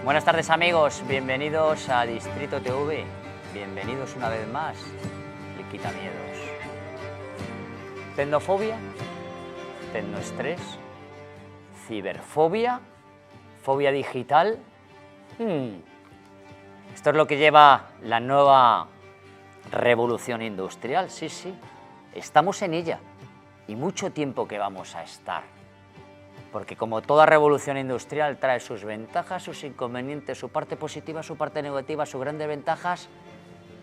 Buenas tardes amigos, bienvenidos a Distrito TV, bienvenidos una vez más, el Quitamiedos. Tecnofobia, tecnoestrés, ciberfobia, fobia digital. Esto es lo que lleva la nueva revolución industrial, sí, estamos en ella y mucho tiempo que vamos a estar. Porque como toda revolución industrial trae sus ventajas, sus inconvenientes, su parte positiva, su parte negativa, sus grandes ventajas,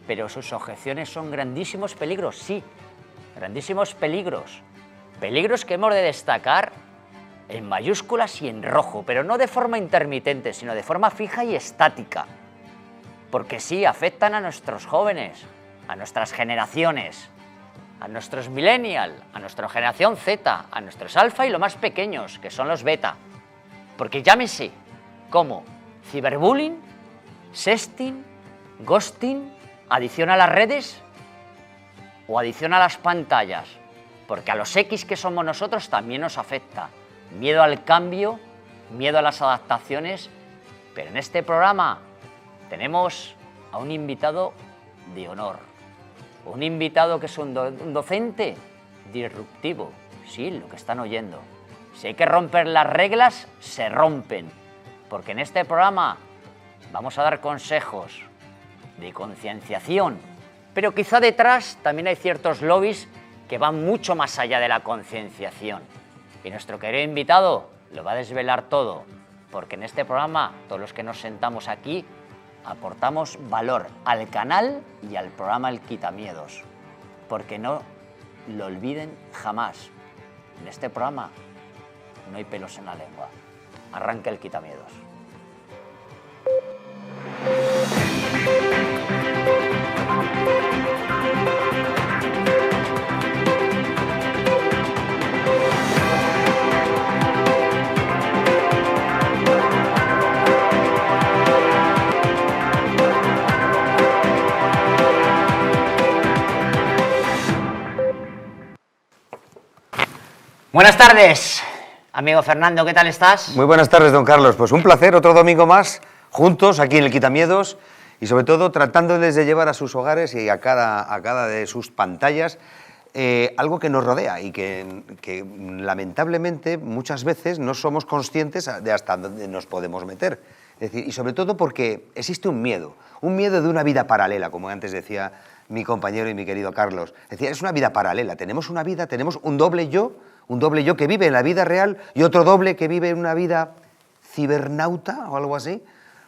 pero sus objeciones son grandísimos peligros, sí, grandísimos peligros. Peligros que hemos de destacar en mayúsculas y en rojo, pero no de forma intermitente, sino de forma fija y estática. Porque sí, afectan a nuestros jóvenes, a nuestras generaciones, a nuestros millennials, a nuestra generación Z, a nuestros alfa y los más pequeños, que son los beta. Porque llámese como ciberbullying, sexting, ghosting, adicción a las redes o adicción a las pantallas. Porque a los X que somos nosotros también nos afecta. Miedo al cambio, miedo a las adaptaciones. Pero en este programa tenemos a un invitado de honor. Un invitado que es un docente disruptivo, sí, lo que están oyendo. Si hay que romper las reglas, se rompen. Porque en este programa vamos a dar consejos de concienciación. Pero quizá detrás también hay ciertos lobbies que van mucho más allá de la concienciación. Y nuestro querido invitado lo va a desvelar todo. Porque en este programa, todos los que nos sentamos aquí, aportamos valor al canal y al programa El Quitamiedos, porque no lo olviden jamás. En este programa no hay pelos en la lengua. Arranca El Quitamiedos. Buenas tardes, amigo Fernando, ¿qué tal estás? Muy buenas tardes, don Carlos. Pues un placer, otro domingo más, juntos aquí en el Quitamiedos y sobre todo tratándoles de llevar a sus hogares y a cada de sus pantallas algo que nos rodea y que lamentablemente muchas veces no somos conscientes de hasta dónde nos podemos meter. Es decir, y sobre todo porque existe un miedo de una vida paralela, como antes decía mi compañero y mi querido Carlos. Es decir, es una vida paralela, tenemos una vida, tenemos un doble yo que vive en la vida real y otro doble que vive en una vida cibernauta o algo así.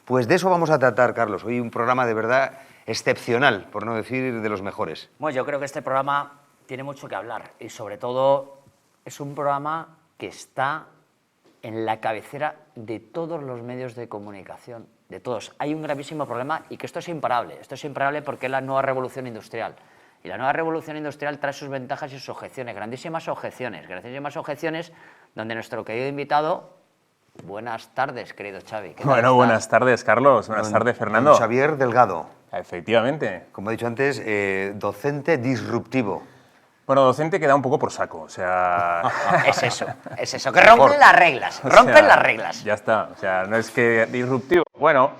Pues de eso vamos a tratar, Carlos. Hoy un programa de verdad excepcional, por no decir de los mejores. Bueno, yo creo que este programa tiene mucho que hablar y sobre todo es un programa que está en la cabecera de todos los medios de comunicación, de todos. Hay un gravísimo problema y que esto es imparable porque es la nueva revolución industrial. Y la nueva revolución industrial trae sus ventajas y sus objeciones, grandísimas objeciones, donde nuestro querido invitado... Buenas tardes, querido Xavi. Bueno, buenas tardes, Carlos. Buenas tardes, Fernando. Don Xavier Delgado. Efectivamente. Como he dicho antes, docente disruptivo. Bueno, docente queda un poco por saco, o sea... es eso, que rompen las reglas, las reglas. Ya está, o sea, no es que disruptivo. Bueno,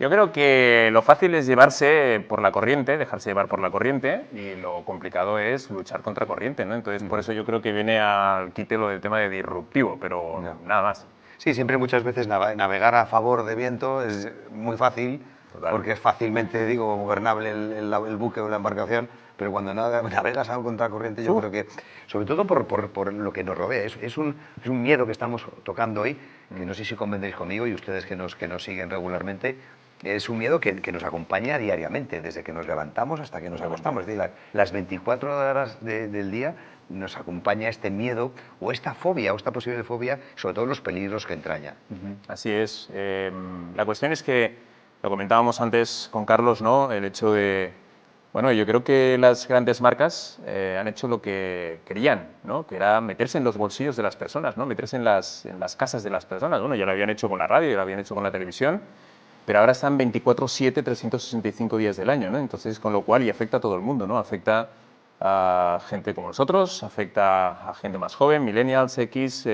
yo creo que lo fácil es llevarse por la corriente, dejarse llevar por la corriente, y lo complicado es luchar contra corriente, ¿no? Entonces, por eso yo creo que viene al quite lo del tema de disruptivo, pero nada más. Sí, siempre muchas veces navegar a favor de viento es muy fácil, porque es fácilmente, gobernable el buque o la embarcación, pero cuando navegas a contracorriente, yo creo que, sobre todo por lo que nos rodea, es un miedo que estamos tocando hoy, que no sé si convendréis conmigo y ustedes que nos siguen regularmente, es un miedo que nos acompaña diariamente, desde que nos levantamos hasta que nos acostamos. Es decir, las 24 horas del día nos acompaña este miedo o esta fobia o esta posible fobia, sobre todo los peligros que entraña. Así es. La cuestión es que, lo comentábamos antes con Carlos, ¿no? El hecho de... Bueno, yo creo que las grandes marcas han hecho lo que querían, ¿no? Que era meterse en los bolsillos de las personas, ¿no? Meterse en las casas de las personas. Bueno, ya lo habían hecho con la radio, ya lo habían hecho con la televisión, pero ahora están 24/7, 365 días del año, ¿no? Entonces, con lo cual, y afecta a todo el mundo, ¿no? Afecta a gente como nosotros, afecta a gente más joven, millennials, X,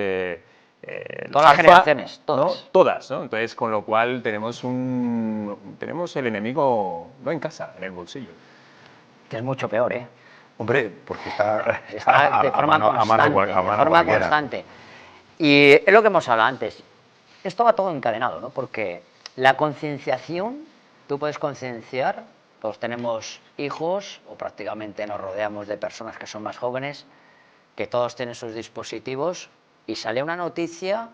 Todas las generaciones, todas. ¿no? Todas, ¿no? Entonces, con lo cual tenemos el enemigo no en casa, en el bolsillo. Que es mucho peor, ¿eh? Hombre, porque está De forma constante. Y es lo que hemos hablado antes. Esto va todo encadenado, ¿no? Porque la concienciación, tú puedes concienciar, todos tenemos hijos, o prácticamente nos rodeamos de personas que son más jóvenes, que todos tienen sus dispositivos, y sale una noticia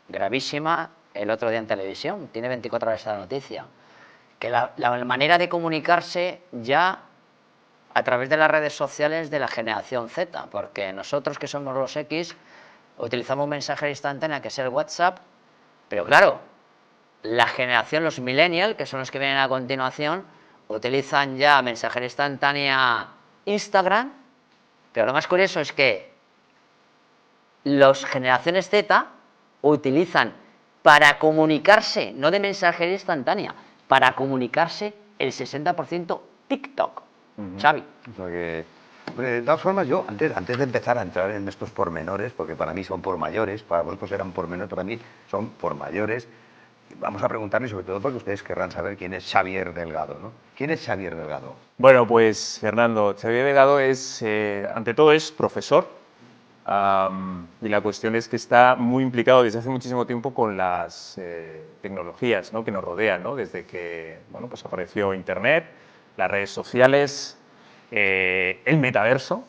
gravísima el otro día en televisión, tiene 24 horas esta noticia, que la manera de comunicarse ya a través de las redes sociales de la generación Z, porque nosotros que somos los X utilizamos mensajería instantánea, que es el WhatsApp, pero claro, la generación, los millennials, que son los que vienen a continuación, utilizan ya mensajería instantánea Instagram, pero lo más curioso es que las generaciones Z utilizan para comunicarse, no de mensajería instantánea, para comunicarse el 60% TikTok. Xavi. O sea que, de todas formas, yo, antes de empezar a entrar en estos pormenores, porque para mí son por mayores, para vosotros eran por menores, para mí son por mayores, vamos a preguntarle, sobre todo porque ustedes querrán saber quién es Xavier Delgado, ¿no? ¿Quién es Xavier Delgado? Bueno, pues Fernando, Xavier Delgado es, ante todo, es profesor. Y la cuestión es que está muy implicado desde hace muchísimo tiempo con las tecnologías, ¿no?, que nos rodean, ¿no?, desde que bueno, pues apareció Internet, las redes sociales, el metaverso,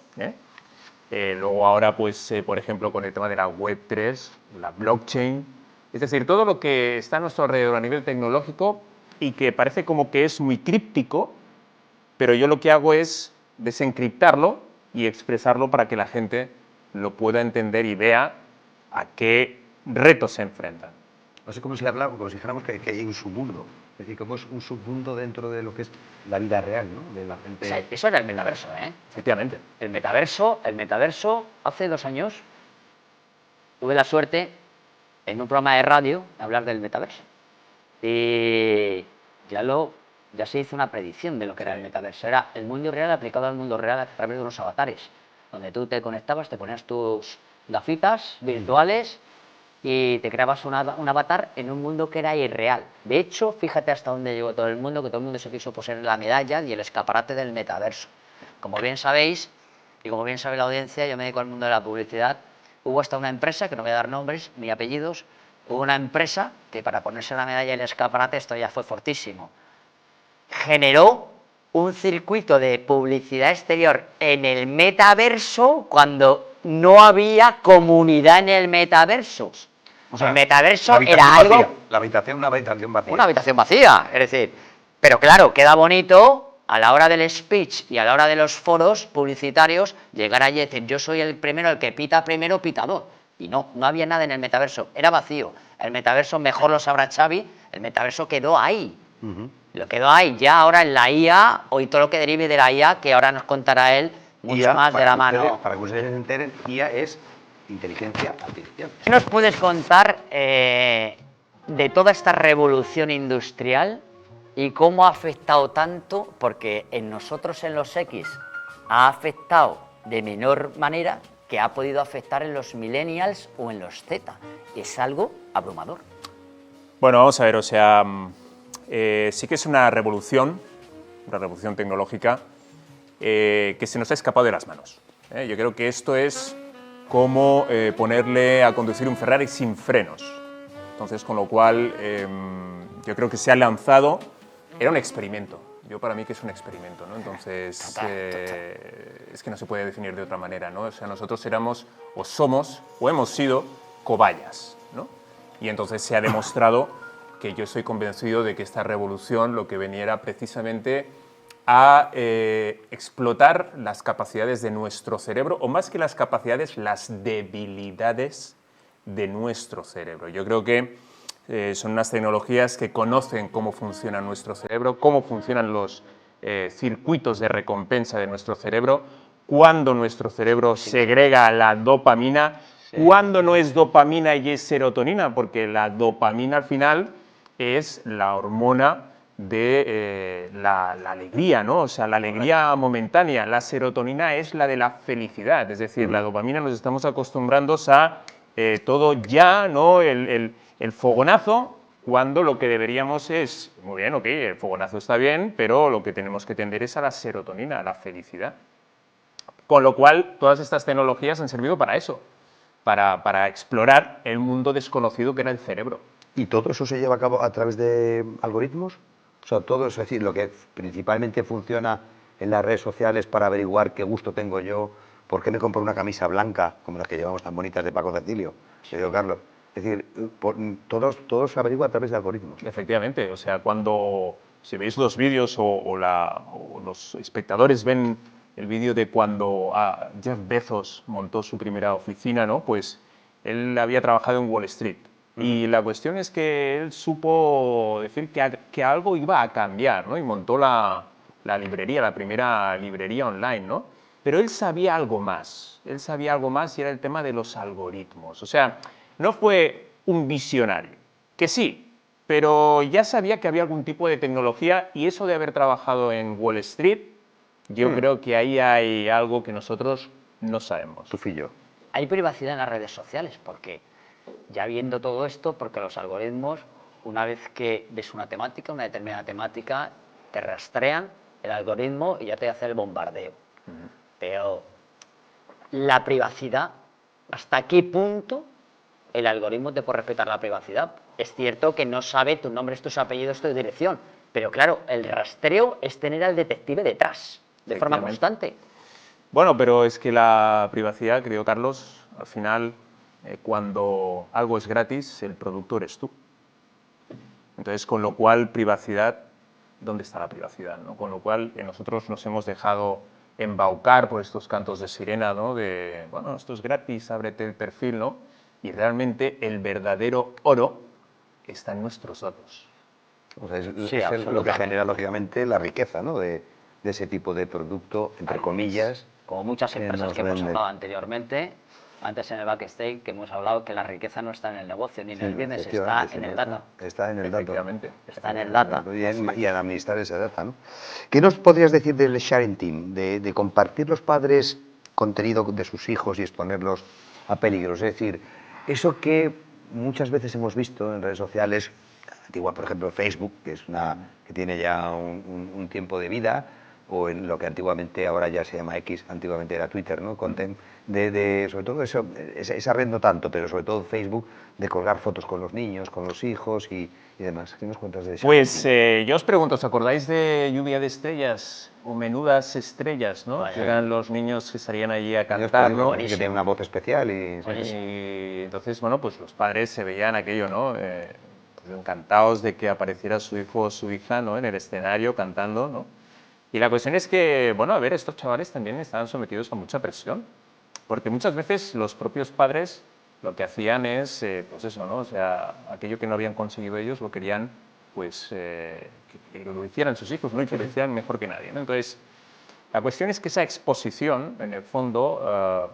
luego ahora, pues, por ejemplo, con el tema de la Web3, la blockchain, es decir, todo lo que está a nuestro alrededor a nivel tecnológico y que parece como que es muy críptico, pero yo lo que hago es desencriptarlo y expresarlo para que la gente lo pueda entender y vea a qué retos se enfrentan. No sé cómo se habla, como si dijéramos que hay un submundo. Es decir, como es un submundo dentro de lo que es la vida real, ¿no? De la gente. O sea, eso era el metaverso, ¿eh? Efectivamente. El metaverso, hace 2 años, tuve la suerte, en un programa de radio, de hablar del metaverso. Y ya se hizo una predicción de lo que era el metaverso. Era el mundo real aplicado al mundo real a través de unos avatares, donde tú te conectabas, te ponías tus gafitas virtuales y te creabas un avatar en un mundo que era irreal. De hecho, fíjate hasta dónde llegó todo el mundo, que todo el mundo se quiso poner la medalla y el escaparate del metaverso. Como bien sabéis, y como bien sabe la audiencia, yo me dedico al mundo de la publicidad. Hubo hasta una empresa, que no voy a dar nombres ni apellidos, hubo una empresa que para ponerse la medalla y el escaparate, esto ya fue fortísimo, generó un circuito de publicidad exterior en el metaverso cuando no había comunidad en el metaverso. O sea, el metaverso era algo... Vacía. Una habitación vacía. Una habitación vacía, es decir, pero claro, queda bonito a la hora del speech y a la hora de los foros publicitarios llegar allí y decir, yo soy el primero, el que pita primero, pitador. Y no había nada en el metaverso, era vacío. El metaverso, mejor lo sabrá Xavi, el metaverso quedó ahí. Lo quedó ahí, ya ahora en la IA, y todo lo que derive de la IA, que ahora nos contará él mucho IA, más de la mano. Para que ustedes se enteren, IA es inteligencia artificial. ¿Qué nos puedes contar de toda esta revolución industrial y cómo ha afectado tanto? Porque en nosotros, en los X, ha afectado de menor manera que ha podido afectar en los millennials o en los Z. Es algo abrumador. Bueno, vamos a ver, o sea, sí que es una revolución tecnológica que se nos ha escapado de las manos. Yo creo que esto es como ponerle a conducir un Ferrari sin frenos. Entonces, con lo cual, yo creo que se ha lanzado, era un experimento. Yo para mí que es un experimento, ¿no? Entonces, es que no se puede definir de otra manera, ¿no? O sea, nosotros éramos, o somos, o hemos sido cobayas, ¿no? Y entonces se ha demostrado que yo estoy convencido de que esta revolución lo que venía era precisamente a explotar las capacidades de nuestro cerebro, o más que las capacidades, las debilidades de nuestro cerebro. Yo creo que son unas tecnologías que conocen cómo funciona nuestro cerebro, cómo funcionan los circuitos de recompensa de nuestro cerebro, cuándo nuestro cerebro segrega la dopamina, cuándo no es dopamina y es serotonina, porque la dopamina al final es la hormona de la alegría, ¿no? O sea, la alegría momentánea. La serotonina es la de la felicidad, es decir, la dopamina nos estamos acostumbrando a todo ya, ¿no? El fogonazo, cuando lo que deberíamos es, muy bien, ok, el fogonazo está bien, pero lo que tenemos que tender es a la serotonina, a la felicidad. Con lo cual, todas estas tecnologías han servido para eso, para explorar el mundo desconocido que era el cerebro. ¿Y todo eso se lleva a cabo a través de algoritmos? O sea, todo eso, es decir, lo que principalmente funciona en las redes sociales para averiguar qué gusto tengo yo, por qué me compro una camisa blanca, como las que llevamos tan bonitas de Paco Cecilio, querido Carlos. Es decir, todo se averigua a través de algoritmos. Efectivamente, o sea, cuando si veis los vídeos o los espectadores ven el vídeo de cuando Jeff Bezos montó su primera oficina, ¿no? Pues él había trabajado en Wall Street. Y la cuestión es que él supo decir que algo iba a cambiar, ¿no? Y montó la librería, la primera librería online, ¿no? Pero él sabía algo más. Él sabía algo más y era el tema de los algoritmos. O sea, no fue un visionario, que sí, pero ya sabía que había algún tipo de tecnología y eso de haber trabajado en Wall Street, yo creo que ahí hay algo que nosotros no sabemos. Tu fillo. Hay privacidad en las redes sociales, porque ya viendo todo esto, porque los algoritmos, una vez que ves una temática, una determinada temática, te rastrean el algoritmo y ya te hace el bombardeo. Pero la privacidad, ¿hasta qué punto el algoritmo te puede respetar la privacidad? Es cierto que no sabe tus nombres, tus apellidos, tu dirección, pero claro, el rastreo es tener al detective detrás, de forma constante. Bueno, pero es que la privacidad, querido Carlos, al final, cuando algo es gratis, el producto eres tú. Entonces, con lo cual, privacidad, ¿dónde está la privacidad, ¿no? Con lo cual, nosotros nos hemos dejado embaucar por estos cantos de sirena, ¿no? De, bueno, esto es gratis, ábrete el perfil, ¿no? Y realmente el verdadero oro está en nuestros datos. O sea, Sí, es lo que absolutamente. genera, lógicamente, la riqueza, ¿no? De ese tipo de producto, entre comillas. Como muchas que empresas nos que hemos venden. hablado anteriormente, antes en el backstage, que hemos hablado que la riqueza no está en el negocio ni en el business, está Efectivamente, en sí, el data. Está en el dato. Efectivamente. Está en el data. Y en administrar ese data, ¿no? ¿Qué nos podrías decir del sharing team, de compartir los padres contenido de sus hijos y exponerlos a peligros? Es decir, eso que muchas veces hemos visto en redes sociales, igual por ejemplo Facebook, que es que tiene ya un tiempo de vida, o en lo que antiguamente, ahora ya se llama X, antiguamente era Twitter, ¿no? Content, sobre todo eso, esa red no tanto, pero sobre todo Facebook, de colgar fotos con los niños, con los hijos y demás. ¿Qué nos cuentas de eso? Pues yo os pregunto, ¿os acordáis de Lluvia de Estrellas o Menudas Estrellas, ¿no? Que eran los niños que salían allí a cantar, ¿no? Que tienen una voz especial y Entonces, bueno, pues los padres se veían aquello, ¿no? Pues encantados de que apareciera su hijo o su hija, ¿no? En el escenario cantando, ¿no? Y la cuestión es que, bueno, a ver, estos chavales también estaban sometidos a mucha presión, porque muchas veces los propios padres lo que hacían es, pues eso, ¿no? O sea, aquello que no habían conseguido ellos lo querían, pues, que lo hicieran sus hijos, ¿no? Y que lo hicieran mejor que nadie, ¿no? Entonces, la cuestión es que esa exposición, en el fondo,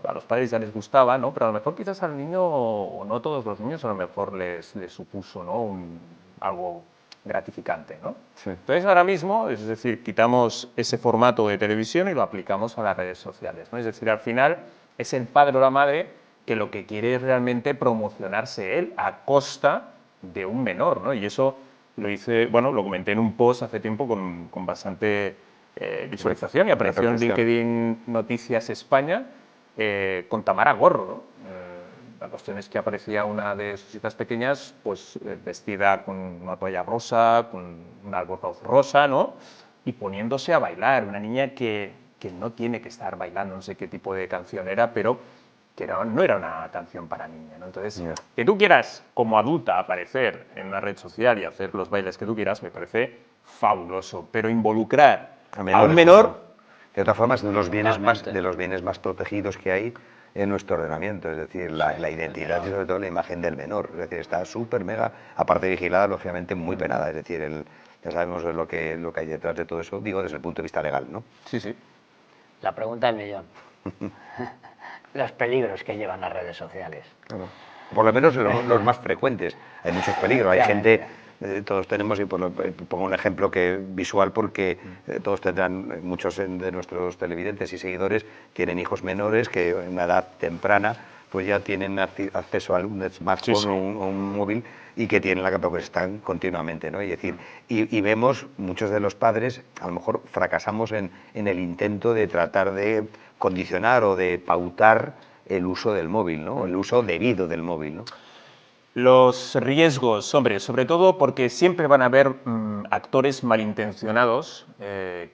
a los padres ya les gustaba, ¿no? Pero a lo mejor quizás al niño, o no todos los niños, a lo mejor les supuso, ¿no? Algo gratificante, ¿no? Sí. Entonces, ahora mismo, es decir, quitamos ese formato de televisión y lo aplicamos a las redes sociales, ¿no? Es decir, al final es el padre o la madre que lo que quiere es realmente promocionarse él a costa de un menor, ¿no? Y eso lo hice, bueno, lo comenté en un post hace tiempo con bastante visualización y apareció en LinkedIn Noticias España con Tamara Gorro, ¿no? La cuestión es que aparecía una de sus hijas pequeñas, pues vestida con una toalla rosa, con un albornoz rosa, ¿no? Y poniéndose a bailar. Una niña que no tiene que estar bailando, no sé qué tipo de canción era, pero que no era una canción para niña, ¿no? Entonces, que tú quieras, como adulta, aparecer en una red social y hacer los bailes que tú quieras, me parece fabuloso. Pero involucrar a un menor... De otra forma, es de los bienes más protegidos que hay en nuestro ordenamiento, es decir, la identidad y sobre todo la imagen del menor. Es decir, está súper mega, aparte de vigilada, lógicamente muy penada. Es decir, ya sabemos lo que hay detrás de todo eso, digo, desde el punto de vista legal, ¿no? Sí, sí. La pregunta del millón. Los peligros que llevan las redes sociales. Claro. Por lo menos los más frecuentes. Hay muchos peligros. Hay gente, todos tenemos, y pongo un ejemplo visual porque todos tendrán, muchos de nuestros televidentes y seguidores tienen hijos menores que en una edad temprana pues ya tienen acceso a un smartphone Sí, sí. o un móvil y que tienen la capacidad, pues están continuamente, ¿no? Y decir, y vemos muchos de los padres, a lo mejor fracasamos en el intento de tratar de condicionar o de pautar el uso del móvil, ¿no? El uso debido del móvil, ¿no? Los riesgos, hombre, sobre todo porque siempre van a haber actores malintencionados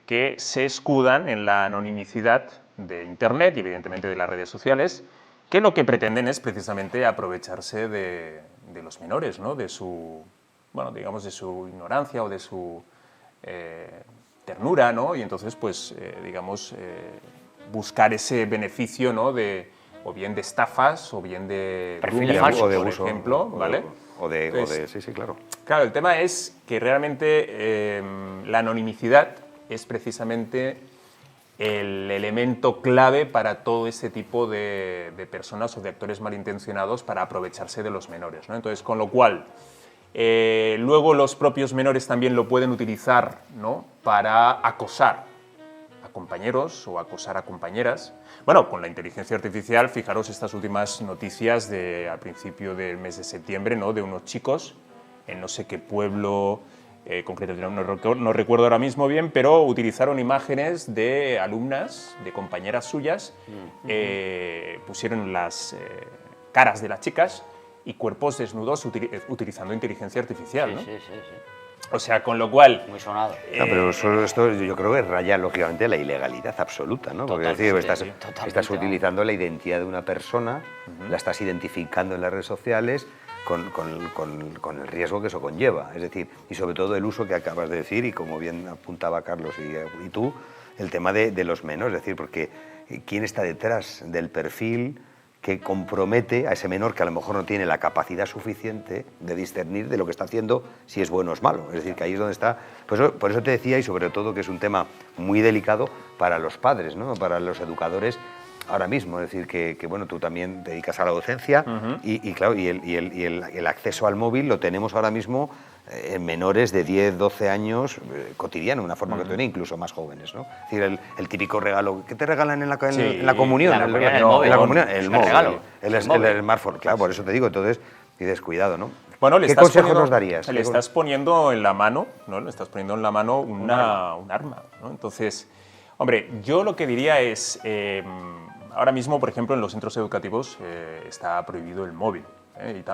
que se escudan en la anonimicidad de Internet y evidentemente de las redes sociales, que lo que pretenden es precisamente aprovecharse de los menores, ¿no? De su, bueno, digamos, de su ignorancia o de su ternura, ¿no? Y entonces, pues, digamos, buscar ese beneficio, ¿no? O bien de estafas, o bien de Perfiles grooming, falsos, o de por abuso, ejemplo, ¿vale? Entonces, sí, sí, claro. claro, el tema es que realmente la anonimicidad es precisamente el elemento clave para todo ese tipo de personas o de actores malintencionados para aprovecharse de los menores, ¿no? Entonces, con lo cual, luego los propios menores también lo pueden utilizar, ¿no? Para acosar a compañeros o acosar a compañeras. Bueno, con la inteligencia artificial, fijaros estas últimas noticias al principio del mes de septiembre, ¿no? De unos chicos en no sé qué pueblo concreto, no recuerdo ahora mismo bien, pero utilizaron imágenes de alumnas, de compañeras suyas, pusieron las caras de las chicas y cuerpos desnudos utilizando inteligencia artificial, ¿no? Sí, sí, sí. O sea, con lo cual... Muy sonado. No, pero esto yo creo que raya lógicamente la ilegalidad absoluta, ¿no? Porque Totalmente, es decir, sí, totalmente, estás utilizando la identidad de una persona, la estás identificando en las redes sociales con el riesgo que eso conlleva. Es decir, y sobre todo el uso que acabas de decir, y como bien apuntaba Carlos y tú, el tema de los menores, es decir, porque ¿quién está detrás del perfil que compromete a ese menor que a lo mejor no tiene la capacidad suficiente de discernir de lo que está haciendo, si es bueno o es malo? Es decir, que ahí es donde está... Por eso te decía, y sobre todo que es un tema muy delicado para los padres, ¿no? Para los educadores ahora mismo. Es decir, que bueno, tú también te dedicas a la docencia y claro, y el acceso al móvil lo tenemos ahora mismo en menores de 10, 12 años cotidiano, de una forma cotidiana, incluso más jóvenes, ¿no? Es decir, el típico regalo que te regalan en la comunión, en la comunión, el móvil. en la comunión, Es el un móvil, regalo, el smartphone, claro, por eso te digo, entonces, y descuidado, ¿no? Bueno, ¿Qué consejos nos darías? Le estás poniendo en la mano, ¿no? Le estás poniendo en la mano un arma, ¿no? Entonces, hombre, yo lo que diría es, ahora mismo, por ejemplo, en los centros educativos está prohibido el móvil.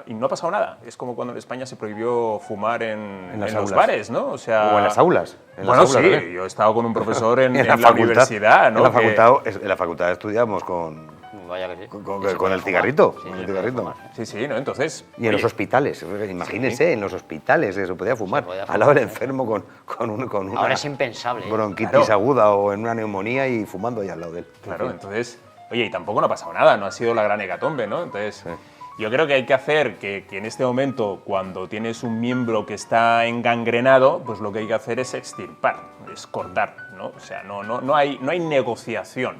Y no ha pasado nada. Es como cuando en España se prohibió fumar en los bares, ¿no? O sea, o en las aulas. Bueno, sí, yo he estado con un profesor en la universidad, ¿no? En la facultad estudiamos con Vaya que sí. con el cigarrito. Sí, con el se cigarrito. puede fumar. Sí, ¿no? Entonces... Y en los hospitales, imagínense, en los hospitales se podía fumar. Al lado del enfermo con una Ahora es impensable. bronquitis aguda o en una neumonía y fumando ahí al lado de él. Claro, entonces... Oye, y tampoco no ha pasado nada, no ha sido la gran hecatombe, ¿no? Entonces... Sí. Yo creo que hay que hacer que en este momento, cuando tienes un miembro que está engangrenado, pues lo que hay que hacer es extirpar, es cortar, ¿no? O sea, no hay negociación,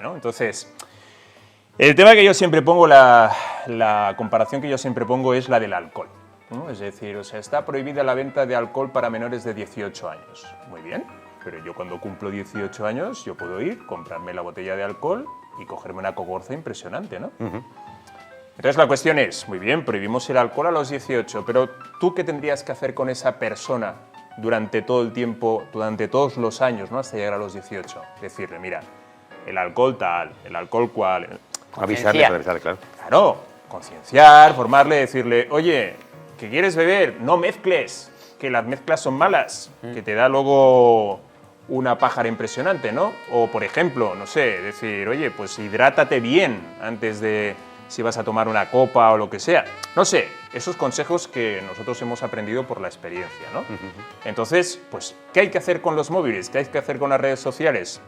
¿no? Entonces, el tema que yo siempre pongo, la comparación que yo siempre pongo es la del alcohol, ¿no? Es decir, o sea, está prohibida la venta de alcohol para menores de 18 años. Muy bien, pero yo cuando cumplo 18 años, yo puedo ir, comprarme la botella de alcohol y cogerme una cogorza impresionante, ¿no? Entonces la cuestión es, muy bien, prohibimos el alcohol a los 18, pero ¿tú qué tendrías que hacer con esa persona durante todo el tiempo, durante todos los años, ¿no? Hasta llegar a los 18? Decirle, mira, el alcohol tal, el alcohol cual... Avisarle, claro. Claro, concienciar, formarle, decirle, oye, ¿qué quieres beber? No mezcles, que las mezclas son malas, que te da luego una pájara impresionante, ¿no? O, por ejemplo, no sé, decir, oye, pues hidrátate bien antes de... si vas a tomar una copa o lo que sea. No sé, esos consejos que nosotros hemos aprendido por la experiencia, ¿no? Entonces, pues, ¿qué hay que hacer con los móviles? ¿Qué hay que hacer con las redes sociales?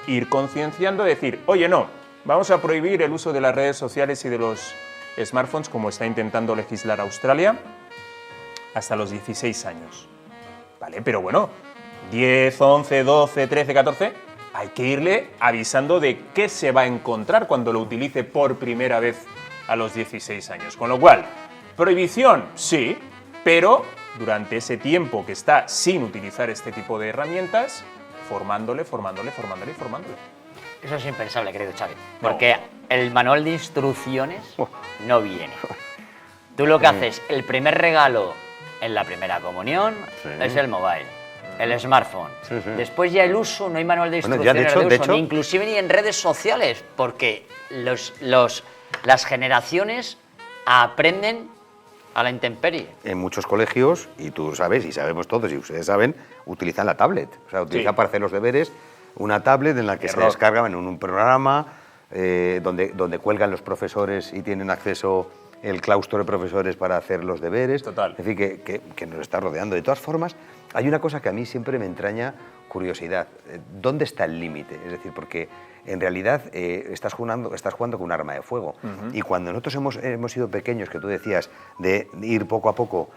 Ir concienciando, decir, oye, no, vamos a prohibir el uso de las redes sociales y de los smartphones, como está intentando legislar Australia, hasta los 16 años. ¿Vale? Pero bueno, 10, 11, 12, 13, 14... hay que irle avisando de qué se va a encontrar cuando lo utilice por primera vez a los 16 años. Con lo cual, prohibición, sí, pero durante ese tiempo que está sin utilizar este tipo de herramientas, formándole. Eso es impensable, querido Xavi, porque el manual de instrucciones no viene. Tú lo que haces, el primer regalo en la primera comunión es el mobile, el smartphone. Después ya el uso, no hay manual de instrucciones de hecho, ni inclusive ni en redes sociales, porque las generaciones aprenden a la intemperie. En muchos colegios, y tú sabes, y sabemos todos, y ustedes saben, utilizan la tablet. O sea, utilizan para hacer los deberes una tablet en la que se descargan en un programa donde cuelgan los profesores y tienen acceso el claustro de profesores para hacer los deberes. Total. Es decir, que nos está rodeando. De todas formas, hay una cosa que a mí siempre me entraña curiosidad. ¿Dónde está el límite? Es decir, porque en realidad estás jugando con un arma de fuego. Y cuando nosotros hemos sido pequeños, que tú decías, de ir poco a poco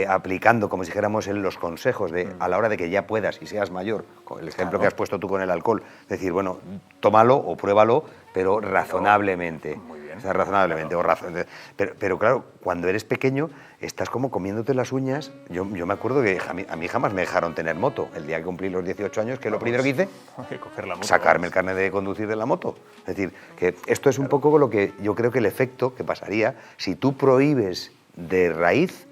aplicando, como si dijéramos, los consejos a la hora de que ya puedas y seas mayor, con el ejemplo que has puesto tú con el alcohol, decir, bueno, tómalo o pruébalo, pero razonablemente. Muy bien. O sea, razonablemente. Pero claro, cuando eres pequeño, estás como comiéndote las uñas. Yo me acuerdo que a mí jamás me dejaron tener moto. El día que cumplí los 18 años, que lo primero que hice, coger la moto, sacarme el carnet de conducir de la moto. Es decir, que esto es un poco lo que yo creo que el efecto que pasaría si tú prohíbes de raíz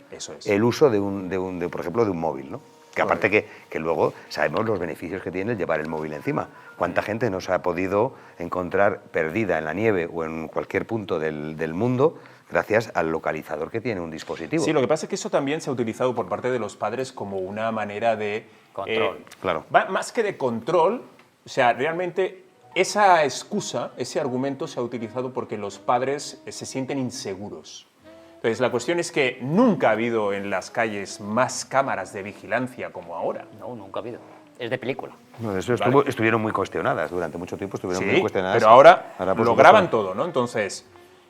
el uso por ejemplo, de un móvil, ¿no? Que aparte que luego sabemos los beneficios que tiene el llevar el móvil encima. ¿Cuánta gente nos ha podido encontrar perdida en la nieve o en cualquier punto del mundo gracias al localizador que tiene un dispositivo? Sí, lo que pasa es que eso también se ha utilizado por parte de los padres como una manera de... Control. Claro. Más que de control, o sea, realmente esa excusa, ese argumento se ha utilizado porque los padres se sienten inseguros. Entonces, la cuestión es que nunca ha habido en las calles más cámaras de vigilancia como ahora. No, nunca ha habido. Es de película. No, eso estuvieron muy cuestionadas durante mucho tiempo, estuvieron muy cuestionadas. Pero ahora por lo supuesto, graban todo, ¿no? Entonces,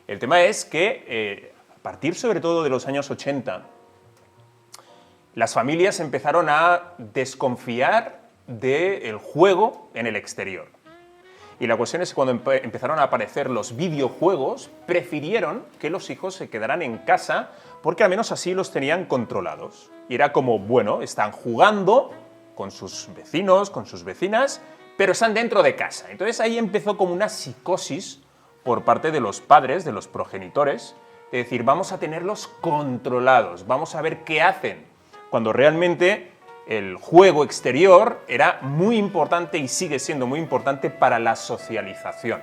el tema es que a partir sobre todo de los años 80, las familias empezaron a desconfiar del juego en el exterior. Y la cuestión es que cuando empezaron a aparecer los videojuegos, prefirieron que los hijos se quedaran en casa porque al menos así los tenían controlados. Y era como, bueno, están jugando con sus vecinos, con sus vecinas, pero están dentro de casa. Entonces ahí empezó como una psicosis por parte de los padres, de los progenitores, de decir, vamos a tenerlos controlados, vamos a ver qué hacen, cuando realmente el juego exterior era muy importante y sigue siendo muy importante para la socialización.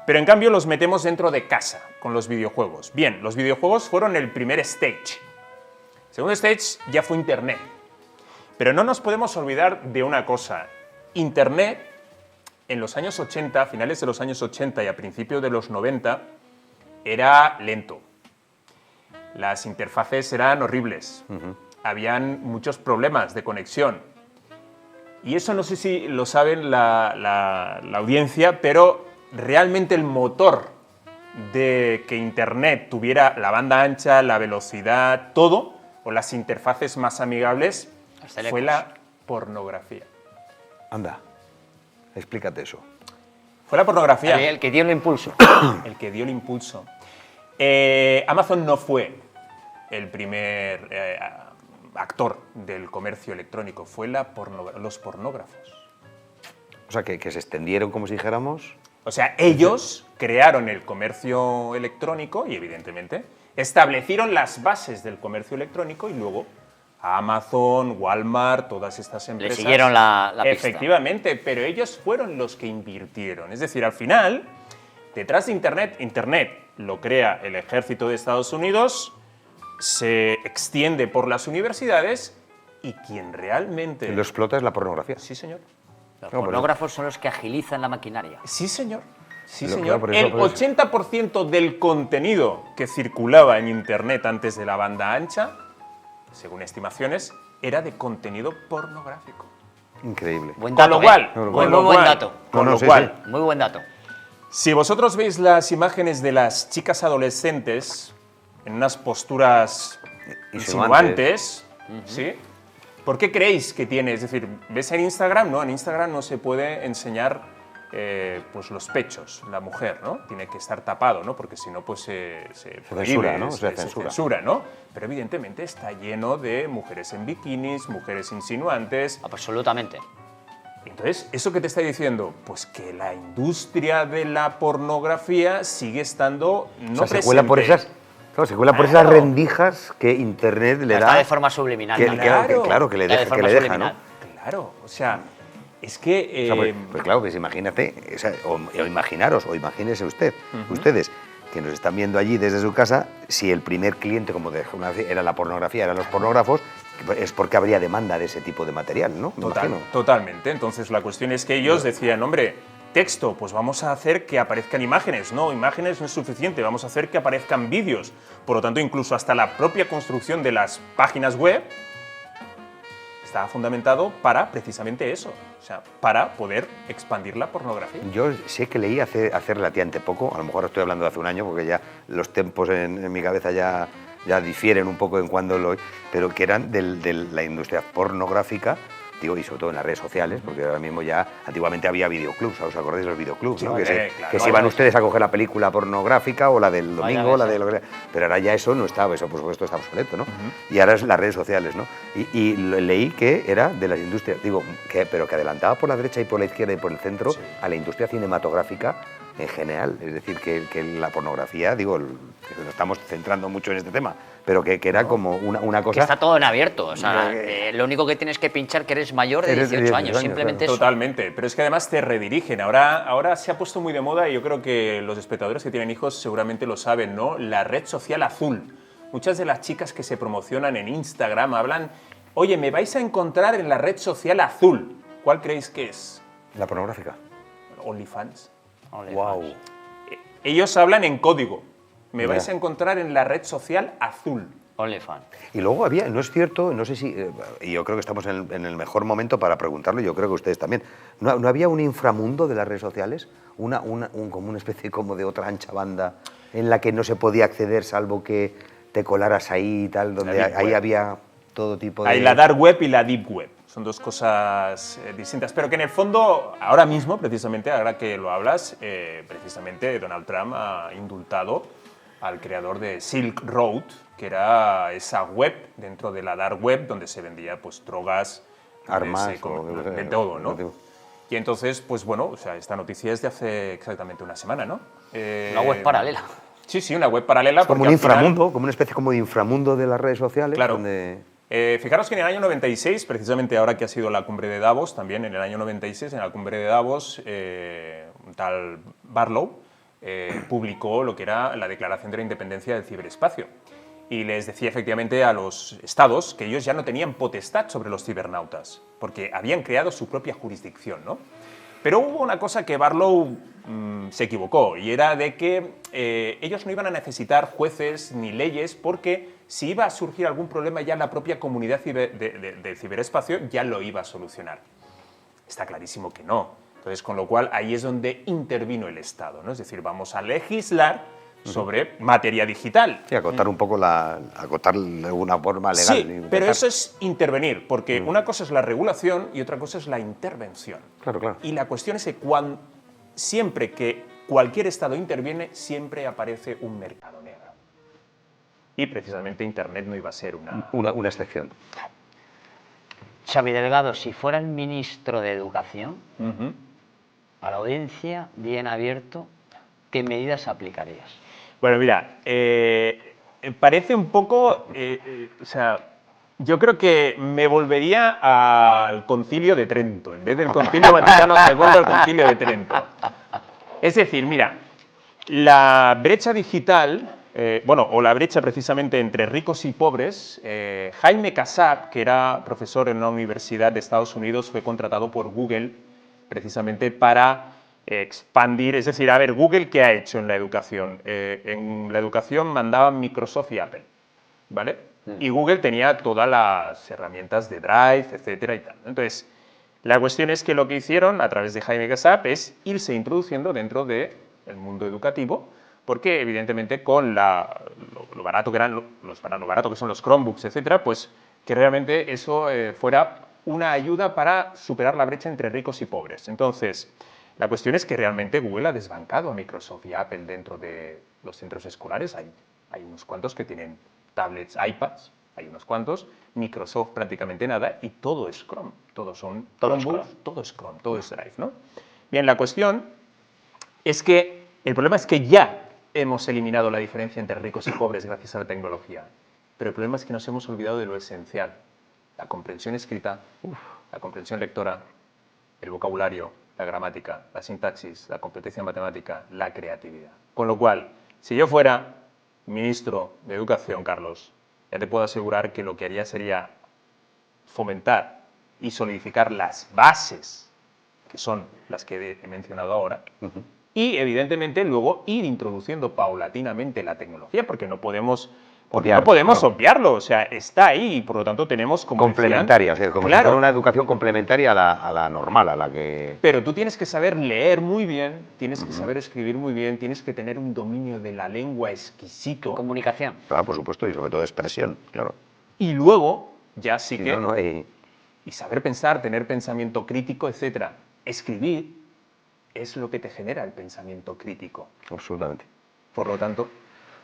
Pero en cambio los metemos dentro de casa con los videojuegos. Bien, los videojuegos fueron el primer stage. El segundo stage ya fue Internet. Pero no nos podemos olvidar de una cosa. Internet, en los años 80, a finales de los años 80 y a principios de los 90, era lento. Las interfaces eran horribles. Habían muchos problemas de conexión. Y eso no sé si lo saben la audiencia, pero realmente el motor de que Internet tuviera la banda ancha, la velocidad, todo, o las interfaces más amigables, fue la pornografía. Anda, explícate eso. Fue la pornografía. El que dio el impulso. El que dio el impulso. Amazon no fue el primer actor del comercio electrónico, fue los pornógrafos. O sea, que se extendieron, como si dijéramos. O sea, ellos crearon el comercio electrónico y, evidentemente, establecieron las bases del comercio electrónico y luego Amazon, Walmart, todas estas empresas... Le siguieron la pista. Efectivamente, pero ellos fueron los que invirtieron. Es decir, al final, detrás de Internet lo crea el ejército de Estados Unidos, se extiende por las universidades y quien realmente... Lo explota es la pornografía. Sí, señor. Los pornógrafos son los que agilizan la maquinaria. Sí, señor. Sí, Pero, señor. claro, El 80% del contenido que circulaba en Internet antes de la banda ancha, según estimaciones, era de contenido pornográfico. Increíble. Buen dato, Con lo cual, muy buen dato. Con lo sí, cual, sí. Muy buen dato. si vosotros veis las imágenes de las chicas adolescentes en unas posturas insinuantes, ¿sí? ¿Por qué creéis que tiene? Es decir, ¿ves en Instagram? No, en Instagram no se puede enseñar pues los pechos, la mujer, ¿no? Tiene que estar tapado, ¿no? Porque si no, pues se censura, ¿no? se censura, ¿no? Pero evidentemente está lleno de mujeres en bikinis, mujeres insinuantes. Absolutamente. Entonces, ¿eso qué te está diciendo? Pues que la industria de la pornografía sigue estando no O sea, se presente. cuela por esas, claro, se cuela por esas Claro. rendijas que Internet le Está da. de forma subliminal que, también. claro, que le Está de deja, que forma le deja, subliminal. ¿no? Claro, o sea, es que... O sea, pues claro, pues imagínate, o imaginaros, o imagínese usted, ustedes, que nos están viendo allí desde su casa, si el primer cliente, como era la pornografía, eran los pornógrafos, es porque habría demanda de ese tipo de material, ¿no? Me imagino. Totalmente. Entonces, la cuestión es que ellos decían, hombre, texto, pues vamos a hacer que aparezcan imágenes. No, imágenes no es suficiente, vamos a hacer que aparezcan vídeos. Por lo tanto, incluso hasta la propia construcción de las páginas web está fundamentado para precisamente eso, o sea, para poder expandir la pornografía. Yo sé que leí hace relativamente poco, a lo mejor estoy hablando de hace un año, porque ya los tiempos en mi cabeza ya difieren un poco en cuando pero que eran de la industria pornográfica, digo, y sobre todo en las redes sociales, porque ahora mismo ya, antiguamente había videoclubs, ¿os acordáis de los videoclubs? Sí, ¿no? claro. Que se iban ustedes a coger la película pornográfica o la del domingo, la ves, de lo que sea. Pero ahora ya eso no estaba, eso por supuesto está obsoleto, ¿no? Y ahora es las redes sociales, ¿no? Y leí que era de las industrias, digo, pero que adelantaba por la derecha y por la izquierda y por el centro a la industria cinematográfica en general. Es decir, que la pornografía, digo, que nos estamos centrando mucho en este tema, pero que era como una cosa... Que está todo en abierto. O sea, lo único que tienes que pinchar que eres mayor de Eres de 18 18 años. años, Simplemente claro. eso. Totalmente, pero es que además te redirigen. Ahora se ha puesto muy de moda y yo creo que los espectadores que tienen hijos seguramente lo saben, ¿no? La red social azul. Muchas de las chicas que se promocionan en Instagram hablan, oye, me vais a encontrar en la red social azul. ¿Cuál creéis que es? La pornográfica. OnlyFans. Wow. Ellos hablan en código. Me Ya. vais a encontrar en la red social azul. OnlyFans. Y luego había, no es cierto, no sé si, y yo creo que estamos en el mejor momento para preguntarlo, yo creo que ustedes también, ¿no había un inframundo de las redes sociales? Como una especie como de otra ancha banda en la que no se podía acceder salvo que te colaras ahí y tal, donde La deep ahí web. había todo tipo de... Hay la dark web y la deep web. Son dos cosas distintas, pero que en el fondo, ahora mismo, precisamente, ahora que lo hablas, precisamente Donald Trump ha indultado al creador de Silk Road, que era esa web dentro de la dark web donde se vendía pues drogas, Armas, de todo, ¿no? digo. Y entonces, pues bueno, o sea, esta noticia es de hace exactamente una semana, ¿no? Una web paralela. Sí, una web paralela. Es como porque un al final- inframundo, como una especie como de inframundo de las redes sociales. Claro. Donde... Fijaros que en el año 96, precisamente ahora que ha sido la cumbre de Davos, también en el año 96, en la cumbre de Davos, un tal Barlow publicó lo que era la Declaración de la Independencia del Ciberespacio. Y les decía efectivamente a los estados que ellos ya no tenían potestad sobre los cibernautas, porque habían creado su propia jurisdicción, ¿no? Pero hubo una cosa que Barlow se equivocó, y era de que ellos no iban a necesitar jueces ni leyes, porque si iba a surgir algún problema ya la propia comunidad del ciberespacio ya lo iba a solucionar. Está clarísimo que no. Entonces, con lo cual, ahí es donde intervino el Estado, ¿no? Es decir, vamos a legislar sobre materia digital. Sí, acotar un poco acotar de alguna forma legal. Sí, intentar. pero eso es intervenir, porque una cosa es la regulación y otra cosa es la intervención. Claro, claro. Y la cuestión es que siempre que cualquier Estado interviene, siempre aparece un mercado negro. Y precisamente Internet no iba a ser Una excepción. Xavi Delgado, si fuera el ministro de Educación, Ujú. a la audiencia, bien abierto, ¿qué medidas aplicarías? Bueno, mira, parece un poco, o sea, yo creo que me volvería al Concilio de Trento, en vez del Concilio Vaticano II, al Concilio de Trento. Es decir, mira, la brecha digital, o la brecha precisamente entre ricos y pobres, Jaime Casab, que era profesor en una universidad de Estados Unidos, fue contratado por Google precisamente para expandir, es decir, a ver, Google, ¿qué ha hecho en la educación? En la educación mandaban Microsoft y Apple, ¿vale? Y Google tenía todas las herramientas de Drive, etcétera y tal. Entonces, la cuestión es que lo que hicieron a través de Jaime Casab es irse introduciendo dentro del mundo educativo, porque evidentemente con lo barato que eran lo barato que son los Chromebooks, etcétera, pues que realmente eso fuera una ayuda para superar la brecha entre ricos y pobres. Entonces, la cuestión es que realmente Google ha desbancado a Microsoft y Apple dentro de los centros escolares. Hay unos cuantos que tienen tablets, iPads, hay unos cuantos, Microsoft prácticamente nada, y todo es Chrome, todos son Todo es Chromebooks, Chrome. todo es Chrome, todo es Drive, ¿no? Bien, la cuestión es que el problema es que ya hemos eliminado la diferencia entre ricos y pobres gracias a la tecnología, pero el problema es que nos hemos olvidado de lo esencial, la comprensión escrita, la comprensión lectora, el vocabulario, la gramática, la sintaxis, la competencia matemática, la creatividad. Con lo cual, si yo fuera ministro de Educación, Carlos, ya te puedo asegurar que lo que haría sería fomentar y solidificar las bases, que son las que he mencionado ahora, y evidentemente luego ir introduciendo paulatinamente la tecnología, porque no podemos obviarlo, o sea, está ahí y por lo tanto tenemos como Complementaria, o sea, como si claro, fuera una educación complementaria a la normal, a la que... pero tú tienes que saber leer muy bien, tienes que saber escribir muy bien, tienes que tener un dominio de la lengua exquisito. Comunicación. Claro, por supuesto, y sobre todo expresión, claro. Y luego, ya sí Si que... no, no hay... Y saber pensar, tener pensamiento crítico, etc. Escribir es lo que te genera el pensamiento crítico. Absolutamente. Por lo tanto,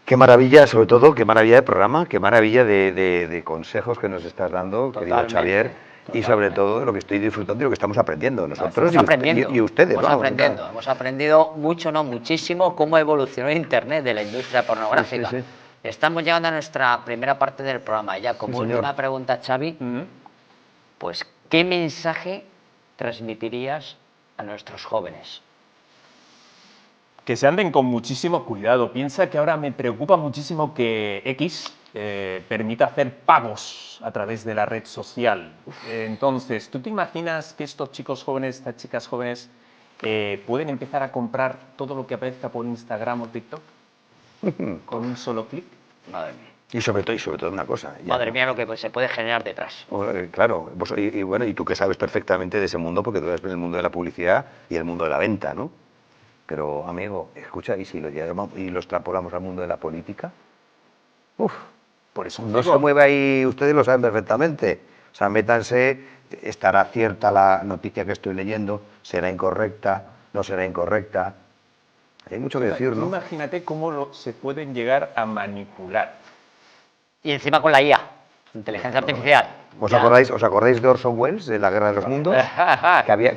Qué maravilla, sobre todo, qué maravilla de programa, qué maravilla de consejos que nos estás dando, querido Totalmente, Xavier, y sobre todo de lo que estoy disfrutando y lo que estamos aprendiendo nosotros Estamos aprendiendo. y ustedes. Estamos vamos, aprendiendo. claro. Hemos aprendido mucho, no muchísimo, cómo evolucionó Internet de la industria pornográfica. Sí, sí. Estamos llegando a nuestra primera parte del programa. Ya como Sí, señor. última pregunta, Xavi, pues, ¿qué mensaje transmitirías a nuestros jóvenes? que se anden con muchísimo cuidado. Piensa que ahora me preocupa muchísimo que X permita hacer pagos a través de la red social. Entonces, ¿tú te imaginas que estos chicos jóvenes, estas chicas jóvenes, pueden empezar a comprar todo lo que aparezca por Instagram o TikTok con un solo clic? Madre mía. Y sobre todo una cosa. ya, Madre ¿no? mía, lo que se puede generar detrás. Claro, y bueno, y tú que sabes perfectamente de ese mundo, porque tú eres el mundo de la publicidad y el mundo de la venta, ¿no? Pero, amigo, escucha, ¿y si lo llevamos y lo extrapolamos al mundo de la política? Uf, Por eso no digo, se mueve ahí, ustedes lo saben perfectamente. O sea, métanse, estará cierta la noticia que estoy leyendo, será incorrecta, no será incorrecta. Hay mucho que decir, tú ¿no? imagínate cómo se pueden llegar a manipular. Y encima con la IA, inteligencia artificial. ¿Os Ya. acordáis de Orson Welles, de La Guerra de los Mundos?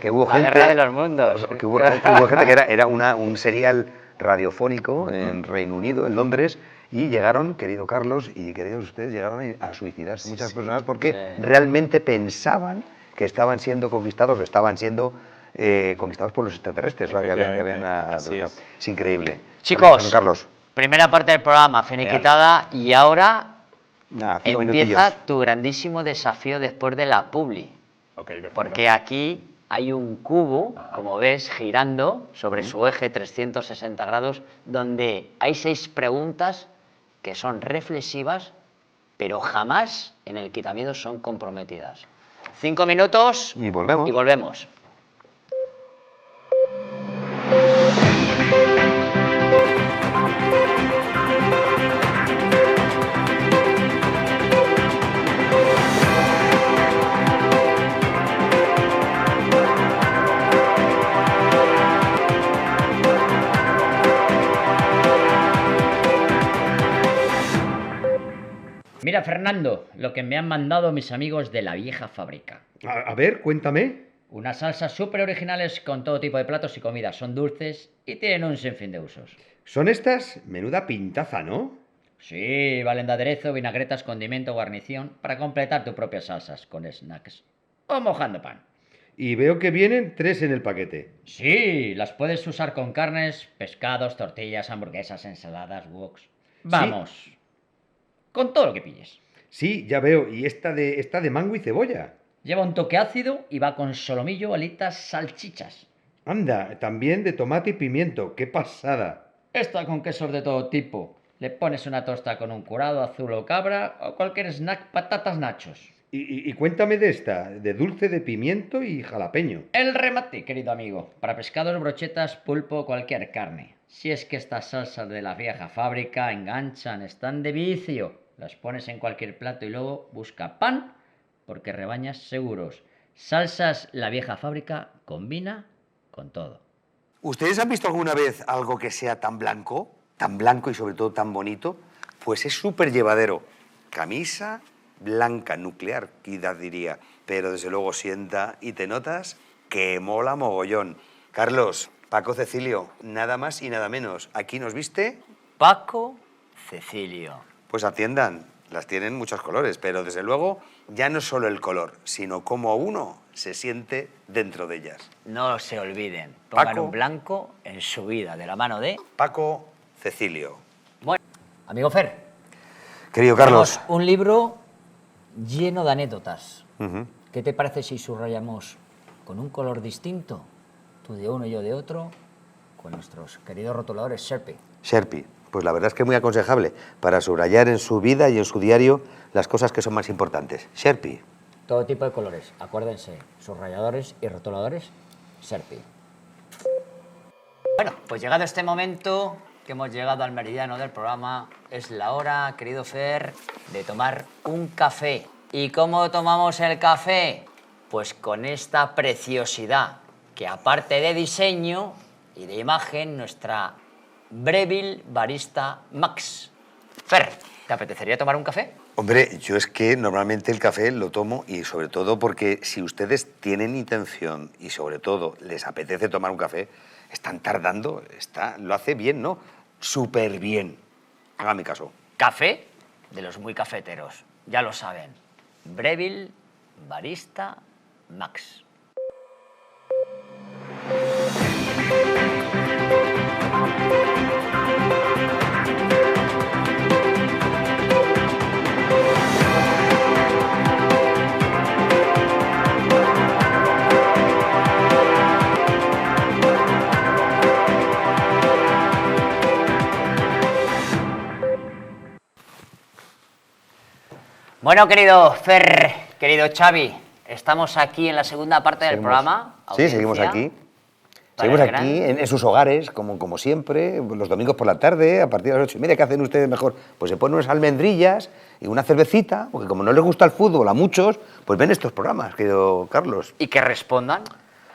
Que hubo La gente... guerra de los mundos. Que hubo gente que era un serial radiofónico en Reino Unido, en Londres, y llegaron, querido Carlos y queridos ustedes, llegaron a suicidarse muchas personas porque realmente pensaban que estaban siendo conquistados o estaban siendo conquistados por los extraterrestres. ¿No? Así es. Es increíble. Chicos, Carlos. primera parte del programa finiquitada y ahora Nada, 5 empieza minutillos. tu grandísimo desafío después de la publi. Ok, perfecto. Porque aquí hay un cubo, como ves, girando sobre su eje 360 grados, donde hay 6 preguntas que son reflexivas, pero jamás en el Quitamiedos son comprometidas. 5 minutos Y volvemos. y volvemos. Mira, Fernando, lo que me han mandado mis amigos de La Vieja Fábrica. A ver, cuéntame. Unas salsas súper originales con todo tipo de platos y comidas. Son dulces y tienen un sinfín de usos. ¿Son estas? Menuda pintaza, ¿no? Sí, valen de aderezo, vinagretas, condimento, guarnición para completar tus propias salsas con snacks o mojando pan. Y veo que vienen 3 en el paquete. Sí, las puedes usar con carnes, pescados, tortillas, hamburguesas, ensaladas, woks. Vamos, con todo lo que pilles. Sí, ya veo. Y esta de mango y cebolla. Lleva un toque ácido y va con solomillo, alitas, salchichas. Anda, también de tomate y pimiento. ¡Qué pasada! Esta con quesos de todo tipo. Le pones una tosta con un curado, azul o cabra o cualquier snack, patatas nachos. Y cuéntame de esta, de dulce de pimiento y jalapeño. El remate, querido amigo, para pescados, brochetas, pulpo o cualquier carne. Si es que estas salsas de La Vieja Fábrica enganchan, están de vicio. Las pones en cualquier plato y luego busca pan, porque rebañas seguros. Salsas La Vieja Fábrica combina con todo. ¿Ustedes han visto alguna vez algo que sea tan blanco y sobre todo tan bonito? Pues es súper llevadero. Camisa, blanca, nuclear, quizás diría, pero desde luego sienta y te notas que mola mogollón. Carlos, Paco Cecilio, nada más y nada menos. Aquí nos viste, Paco Cecilio. pues atiendan, las tienen muchos colores, pero desde luego ya no solo el color, sino cómo uno se siente dentro de ellas. No se olviden, pongan Paco. un blanco en su vida, de la mano de... Paco Cecilio. Bueno, amigo Fer, Querido Carlos. tenemos un libro lleno de anécdotas. Ujú. ¿Qué te parece si subrayamos con un color distinto, tú de uno y yo de otro, con nuestros queridos rotuladores Sharpie? Sherpy, pues la verdad es que es muy aconsejable para subrayar en su vida y en su diario las cosas que son más importantes. Sherpy. Todo tipo de colores, acuérdense, subrayadores y rotuladores Sharpie. Bueno, pues llegado este momento, que hemos llegado al meridiano del programa, es la hora, querido Fer, de tomar un café. ¿Y cómo tomamos el café? Pues con esta preciosidad, que aparte de diseño y de imagen, nuestra Breville Barista Max. Fer, ¿te apetecería tomar un café? Hombre, yo es que normalmente el café lo tomo y sobre todo porque si ustedes tienen intención y sobre todo les apetece tomar un café, están tardando, lo hace bien, ¿no? Súper bien. Hágame caso. Café de los muy cafeteros, ya lo saben. Breville Barista Max. Bueno, querido Fer, querido Xavi, estamos aquí en la segunda parte del programa. Sí, seguimos audiencia, aquí. para Seguimos el aquí gran- en sus hogares, como siempre, los domingos por la tarde, a partir de las 8:30. ¿Qué hacen ustedes mejor? Pues se ponen unas almendrillas y una cervecita, porque como no les gusta el fútbol a muchos, pues ven estos programas, querido Carlos. Y que respondan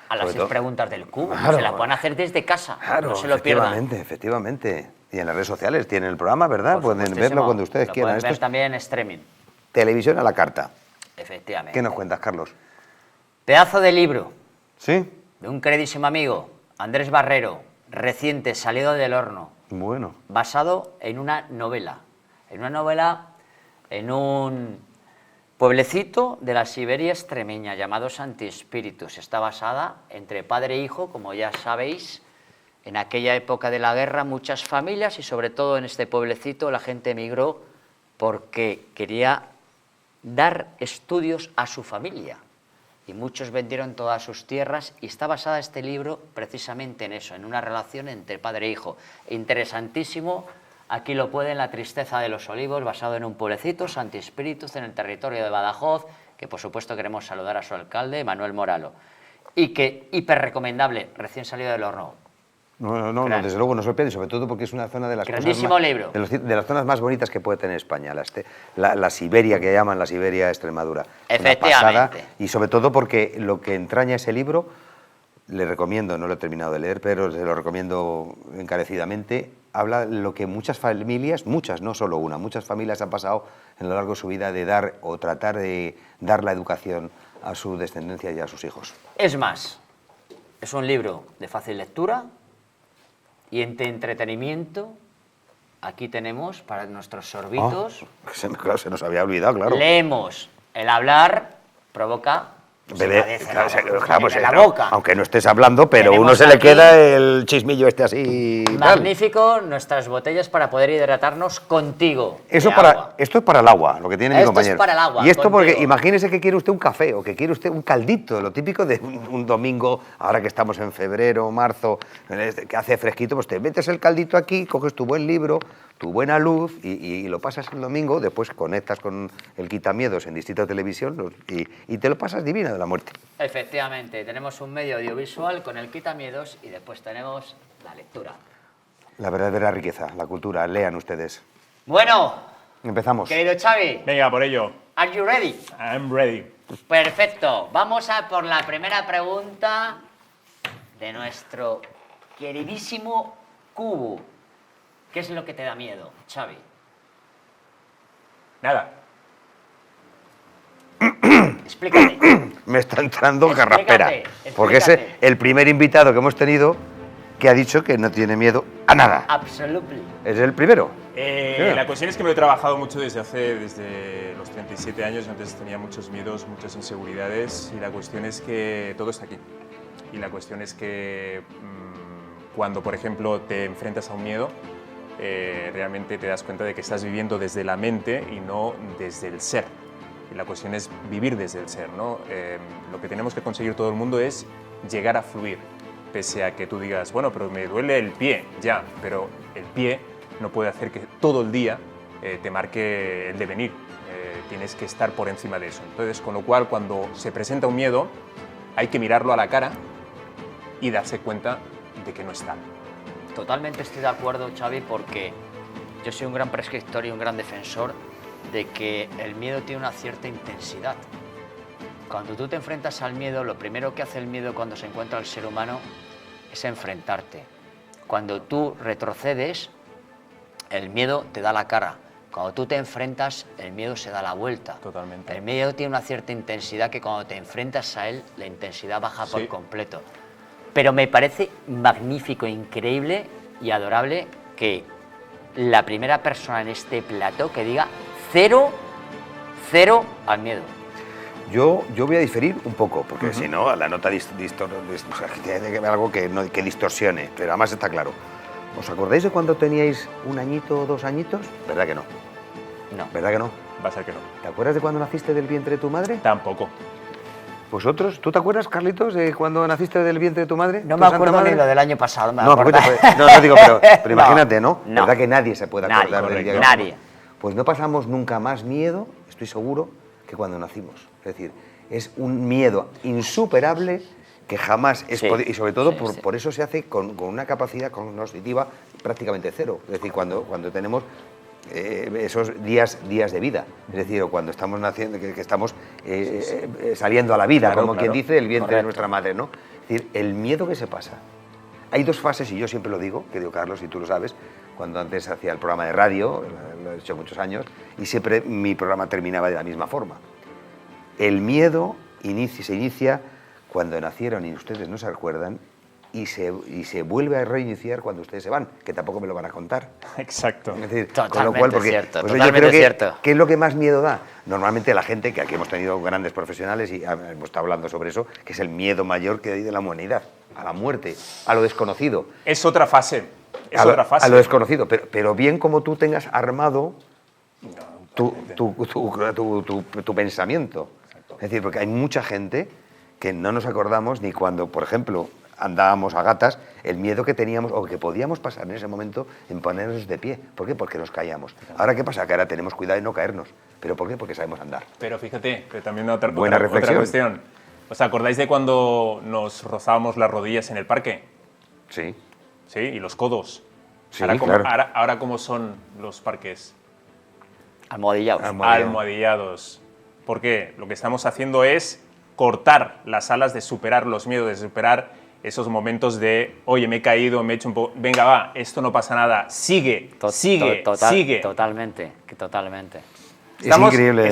a las Sobre 6 todo. preguntas del cubo. Claro. Se la pueden hacer desde casa, Claro, no se lo pierdan. efectivamente. Y en las redes sociales tienen el programa, ¿verdad? Por Pueden supuestísimo. verlo cuando ustedes Lo quieran. pueden Esto ver es también en streaming, televisión a la carta. efectivamente. ¿Qué nos cuentas, Carlos? Pedazo de libro ¿Sí? de un queridísimo amigo, Andrés Barrero, reciente salido del horno, Bueno. basado en una novela. En un pueblecito de la Siberia extremeña llamado Santi Spíritus. Está basada entre padre e hijo, como ya sabéis. En aquella época de la guerra, muchas familias y sobre todo en este pueblecito la gente emigró porque quería dar estudios a su familia. Y muchos vendieron todas sus tierras y está basada este libro precisamente en eso, en una relación entre padre e hijo. Interesantísimo, aquí lo pueden, La tristeza de los olivos, basado en un pueblecito, Santi Spíritus, en el territorio de Badajoz, que por supuesto queremos saludar a su alcalde, Manuel Moralo. Y que hiper recomendable, recién salido del horno. No, Gran. desde luego nos sorprende, sobre todo porque es una zona de las Grandísimo cosas más, libro. de las zonas más bonitas que puede tener España, la Siberia, que llaman la Siberia Extremadura. Una Efectivamente. pasada, y sobre todo porque lo que entraña ese libro, le recomiendo, no lo he terminado de leer, pero se lo recomiendo encarecidamente, habla lo que muchas familias, muchas, no solo una, muchas familias han pasado en lo largo de su vida de dar o tratar de dar la educación a su descendencia y a sus hijos. Es más, es un libro de fácil lectura y entre entretenimiento. Aquí tenemos para nuestros sorbitos. Claro, se nos había olvidado, claro. Leemos. El hablar provoca Beber, claro, pues, en la boca. aunque no estés hablando, pero Tenemos uno se le aquí queda el chismillo este así. y tal. Magnífico nuestras botellas para poder hidratarnos contigo. Eso de para, agua. esto es para el agua, lo que tiene mi Esto es compañero. para el agua, Y esto porque contigo. imagínese que quiere usted un café o que quiere usted un caldito, lo típico de un domingo, ahora que estamos en febrero, marzo, que hace fresquito, pues te metes el caldito aquí, coges tu buen libro, tu buena luz y lo pasas el domingo, después conectas con el Quitamiedos en Distrito Televisión y te lo pasas divina de la muerte. Efectivamente, tenemos un medio audiovisual con el quitamiedos y después tenemos la lectura. La verdadera riqueza, la cultura, lean ustedes. Bueno, Empezamos. querido Xavi, Venga, por ello. ¿are you ready? I'm ready. Perfecto. Vamos a por la primera pregunta de nuestro queridísimo Cubo. ¿Qué es lo que te da miedo, Xavi? Nada. Explícate. Me está entrando Explícate, carraspera. Porque es explícate. el primer invitado que hemos tenido que ha dicho que no tiene miedo a nada. Absolutely. Es el primero. La cuestión es que me lo he trabajado mucho desde los 37 años. Antes tenía muchos miedos, muchas inseguridades, y la cuestión es que todo está aquí. Y la cuestión es que cuando, por ejemplo, te enfrentas a un miedo, realmente te das cuenta de que estás viviendo desde la mente y no desde el ser. Y la cuestión es vivir desde el ser, ¿no? Lo que tenemos que conseguir todo el mundo es llegar a fluir. Pese a que tú digas, bueno, pero me duele el pie, ya, pero el pie no puede hacer que todo el día te marque el devenir. Tienes que estar por encima de eso. Entonces, con lo cual, cuando se presenta un miedo, hay que mirarlo a la cara y darse cuenta de que no está. Totalmente estoy de acuerdo, Xavi, porque yo soy un gran prescriptor y un gran defensor de que el miedo tiene una cierta intensidad. Cuando tú te enfrentas al miedo, lo primero que hace el miedo cuando se encuentra el ser humano es enfrentarte. Cuando tú retrocedes, el miedo te da la cara. Cuando tú te enfrentas, el miedo se da la vuelta. Totalmente. El miedo tiene una cierta intensidad que cuando te enfrentas a él, la intensidad baja por completo. Pero me parece magnífico, increíble y adorable que la primera persona en este plató que diga cero al miedo. Yo voy a diferir un poco, porque si no, la nota tiene que haber algo que distorsione, pero además está claro. ¿Os acordáis de cuando teníais 1 añito o 2 añitos? ¿Verdad que no? No. ¿Verdad que no? Va a ser que no. ¿Te acuerdas de cuando naciste del vientre de tu madre? Tampoco. ¿Vosotros? ¿Tú te acuerdas, Carlitos, de cuando naciste del vientre de tu madre? No ¿Tu me santa acuerdo madre? ni lo del año pasado, me No, acuerdo. no digo, pero imagínate, ¿no? No. ¿Verdad que nadie se puede acordar Nadie, del día que nadie. nacimos? Pues no pasamos nunca más miedo, estoy seguro, que cuando nacimos. Es decir, es un miedo insuperable que jamás es Sí, y sobre todo sí. por eso se hace con una capacidad cognitiva prácticamente cero. Es decir, cuando tenemos esos días de vida, es decir, o cuando estamos naciendo, que estamos saliendo a la vida, Claro, como claro. quien dice, el vientre Correcto. de nuestra madre, ¿no? Es decir, el miedo que se pasa. Hay 2 fases, y yo siempre lo digo, que digo, Carlos, y tú lo sabes, cuando antes hacía el programa de radio, lo he hecho muchos años, y siempre mi programa terminaba de la misma forma. El miedo se inicia cuando nacieron y ustedes no se acuerdan, y se vuelve a reiniciar cuando ustedes se van, que tampoco me lo van a contar. Exacto. Es decir, Totalmente cierto, yo totalmente creo que, cierto. ¿qué es lo que más miedo da? Normalmente la gente, que aquí hemos tenido grandes profesionales y hemos estado hablando sobre eso, que es el miedo mayor que hay de la humanidad, a la muerte, a lo desconocido. Es otra fase. Es a lo, otra fase. a lo desconocido, pero bien como tú tengas armado tu pensamiento. Es decir, porque hay mucha gente que no nos acordamos ni cuando, por ejemplo, andábamos a gatas, el miedo que teníamos o que podíamos pasar en ese momento en ponernos de pie. ¿Por qué? Porque nos caíamos. Ahora, ¿qué pasa? Que ahora tenemos cuidado de no caernos. ¿Pero por qué? Porque sabemos andar. Pero fíjate, que también otra reflexión. cuestión. ¿Os acordáis de cuando nos rozábamos las rodillas en el parque? Sí. ¿Sí? Y los codos. Sí, ahora, claro. ahora ¿cómo son los parques? Almohadillados. Almohadillados. ¿Por qué? Lo que estamos haciendo es cortar las alas de superar los miedos, de superar esos momentos de, oye, me he caído, me he hecho un poco, venga, va, esto no pasa nada, sigue. Totalmente. Es increíble.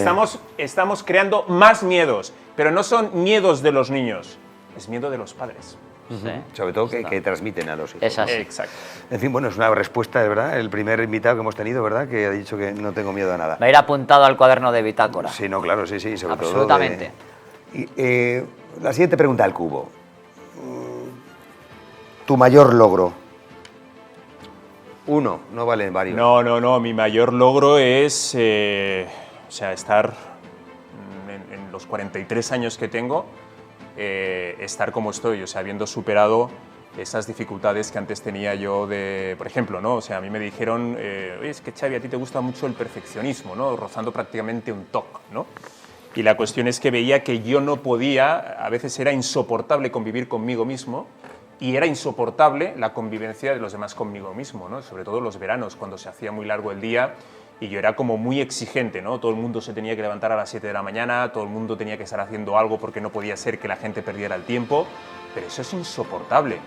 Estamos creando más miedos, pero no son miedos de los niños, es miedo de los padres. Sí. Sobre todo que transmiten a los hijos. Es así. Exacto. En fin, bueno, es una respuesta, de verdad, el primer invitado que hemos tenido, ¿verdad?, que ha dicho que no tengo miedo a nada. Me irá apuntado al cuaderno de bitácora. Sí, no, claro, sí, sobre todo. Absolutamente. La siguiente pregunta del cubo. Tu mayor logro. 1, no valen varios. No, mi mayor logro es estar en los 43 años que tengo, estar como estoy, o sea, habiendo superado esas dificultades que antes tenía yo de, por ejemplo, ¿no? O sea, a mí me dijeron, oye, es que Xavi, a ti te gusta mucho el perfeccionismo, ¿no? Rozando prácticamente un TOC, ¿no? Y la cuestión es que veía que yo no podía, a veces era insoportable convivir conmigo mismo y era insoportable la convivencia de los demás conmigo mismo, ¿no? Sobre todo los veranos, cuando se hacía muy largo el día y yo era como muy exigente, ¿no? Todo el mundo se tenía que levantar a las 7 de la mañana, todo el mundo tenía que estar haciendo algo porque no podía ser que la gente perdiera el tiempo, pero eso es insoportable.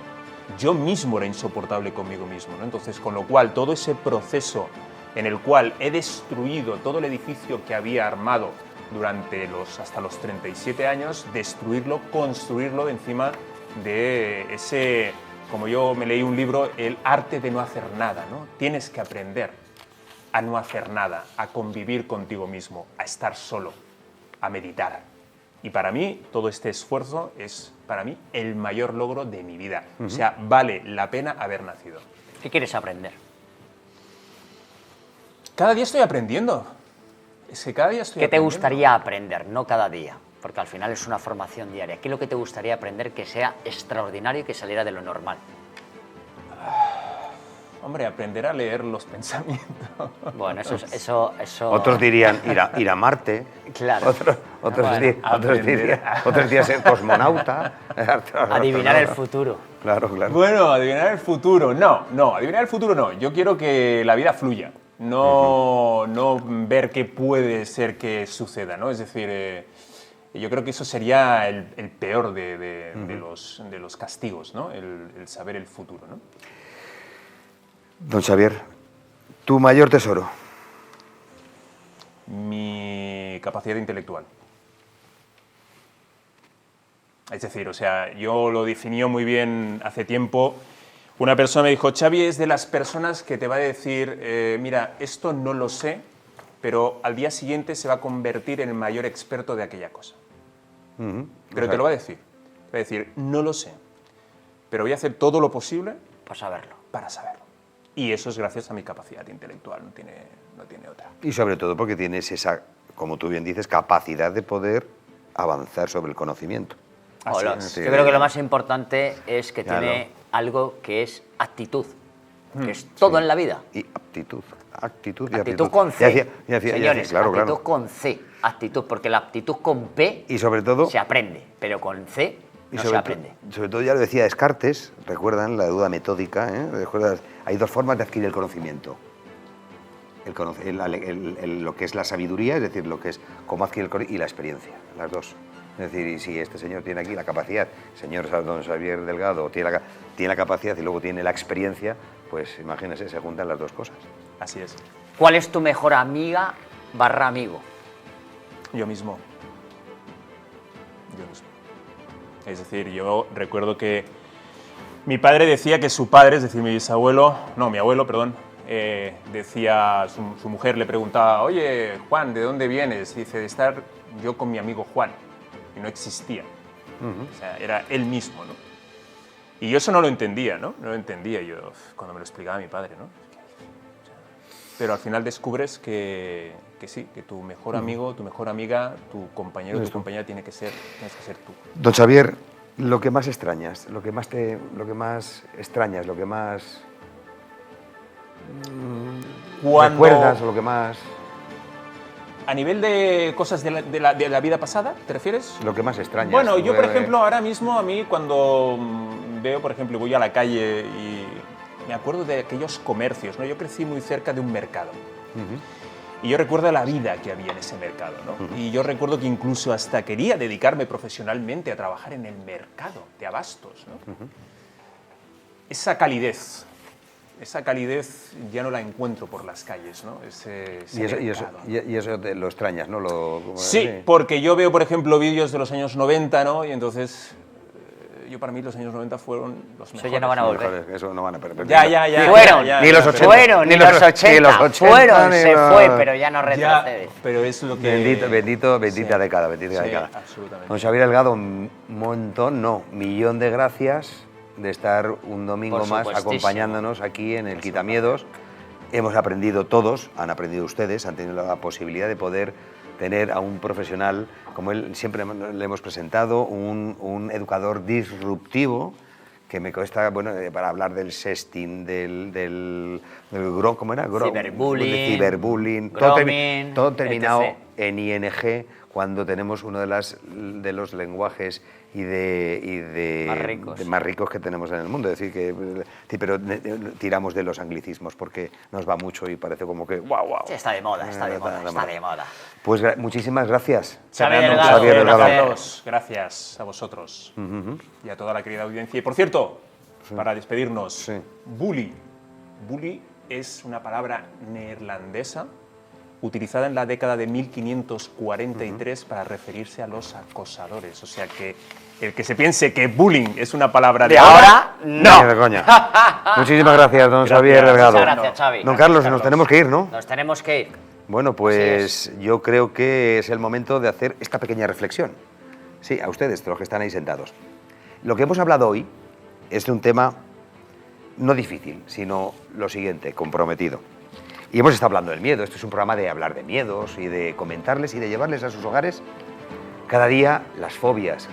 Yo mismo era insoportable conmigo mismo, ¿no? Entonces, con lo cual, todo ese proceso en el cual he destruido todo el edificio que había armado hasta los 37 años, destruirlo, construirlo encima de ese, como yo me leí un libro, el arte de no hacer nada, ¿no? Tienes que aprender a no hacer nada, a convivir contigo mismo, a estar solo, a meditar. Y para mí, todo este esfuerzo es, para mí, el mayor logro de mi vida. O sea, vale la pena haber nacido. ¿Qué quieres aprender? Cada día estoy aprendiendo. Es que cada día estoy ¿Qué te aprendiendo. gustaría aprender? No cada día, porque al final es una formación diaria. ¿Qué es lo que te gustaría aprender que sea extraordinario y que saliera de lo normal? Hombre, aprender a leer los pensamientos. Bueno, eso... Otros dirían ir a Marte. Claro. Otros dirían ser cosmonauta. Adivinar el futuro. Claro, claro. Bueno, adivinar el futuro. No, adivinar el futuro no. Yo quiero que la vida fluya. No ver qué puede ser que suceda, ¿no? Es decir, yo creo que eso sería el peor de los castigos, ¿no? El saber el futuro, ¿no? Don Xavier, tu mayor tesoro. Mi capacidad intelectual. Es decir, o sea, yo lo definió muy bien hace tiempo. Una persona me dijo, Xavi es de las personas que te va a decir, mira, esto no lo sé, pero al día siguiente se va a convertir en el mayor experto de aquella cosa. Pero te lo va a decir. Te va a decir, no lo sé, pero voy a hacer todo lo posible Para saberlo. para saberlo. Y eso es gracias a mi capacidad intelectual, no tiene otra. Y sobre todo porque tienes esa, como tú bien dices, capacidad de poder avanzar sobre el conocimiento. Así Hola. es. Yo creo que lo más importante es que Claro. tiene algo que es actitud, que es todo en la vida. Y aptitud. Actitud y Actitud aptitud. con C. Señores, claro, actitud claro. con C. Actitud, porque la actitud con P Y sobre todo... se aprende, pero con C Y no sobre se aprende. Sobre todo ya lo decía Descartes, recuerdan la duda metódica, ¿eh? ¿Recuerdas? Hay dos formas de adquirir el conocimiento. Lo que es la sabiduría, es decir, lo que es cómo adquirir el conocimiento, y la experiencia, las dos. Es decir, y si este señor tiene aquí la capacidad, señor don Xavier Delgado tiene la capacidad y luego tiene la experiencia, pues imagínese, se juntan las dos cosas. Así es. ¿Cuál es tu mejor amiga / amigo? Yo mismo. Yo mismo. Es decir, yo recuerdo que mi padre decía que su padre, es decir, mi abuelo, perdón, decía, su mujer le preguntaba, oye, Juan, ¿de dónde vienes? Y dice, de estar yo con mi amigo Juan. Y no existía. O sea, era él mismo, ¿no? Y yo eso no lo entendía, ¿no? No lo entendía yo cuando me lo explicaba mi padre, ¿no? Pero al final descubres que sí, que tu mejor amigo, tu mejor amiga, tu compañero, tu compañera tienes que ser tú. Don Xavier, lo que más extrañas, lo que más recuerdas, o lo que más... A nivel de cosas de la vida pasada, ¿te refieres? Lo que más extrañas. Bueno, yo por ejemplo, ahora mismo a mí cuando veo, por ejemplo, voy a la calle y me acuerdo de aquellos comercios, ¿no? Yo crecí muy cerca de un mercado. Y yo recuerdo la vida que había en ese mercado, ¿no? Y yo recuerdo que incluso hasta quería dedicarme profesionalmente a trabajar en el mercado de abastos, ¿no? Esa calidez ya no la encuentro por las calles, ¿no? Y eso te lo extrañas, ¿no? Sí, porque yo veo, por ejemplo, vídeos de los años 90, ¿no? Y entonces, para mí los años 90 fueron los mejores. Eso ya no van a volver. Eso no van a perder. Ya. Fueron, ni los 80, fueron, ni los 80, ni los 80, fueron, ni se los- fue, pero ya no retrocede. Pero es lo que... Bendita Sí. década, bendita Sí, década. absolutamente. Don Xavier Delgado, un millón de gracias de estar un domingo Por más supuestísimo. acompañándonos aquí en el Quitamiedos. Hemos aprendido todos, han aprendido ustedes, han tenido la posibilidad de poder tener a un profesional, como él siempre le hemos presentado, un educador disruptivo, que me cuesta, para hablar del sexting, ¿cómo era? Ciberbullying, Ciberbullying, todo grooming, terminado etc. en ING, cuando tenemos uno de los lenguajes más ricos que tenemos en el mundo. Es decir, pero tiramos de los anglicismos porque nos va mucho y parece como que ¡guau! Sí, está de moda, está de moda. Pues muchísimas gracias. Xavier Fernando, Delgado, Xavier Delgado. Carlos, gracias a vosotros y a toda la querida audiencia. Y por cierto, para despedirnos, Sí. bully. Bully es una palabra neerlandesa utilizada en la década de 1543 para referirse a los acosadores. O sea que el que se piense que bullying es una palabra de ahora, no. Ni de coña. Muchísimas gracias, don Xavier Delgado. Muchas gracias, Xavi. Don Carlos, nos tenemos que ir, ¿no? Nos tenemos que ir. Bueno, pues yo creo que es el momento de hacer esta pequeña reflexión. Sí, a ustedes, los que están ahí sentados. Lo que hemos hablado hoy es de un tema no difícil, sino lo siguiente, comprometido. Y hemos estado hablando del miedo. Esto es un programa de hablar de miedos y de comentarles y de llevarles a sus hogares cada día las fobias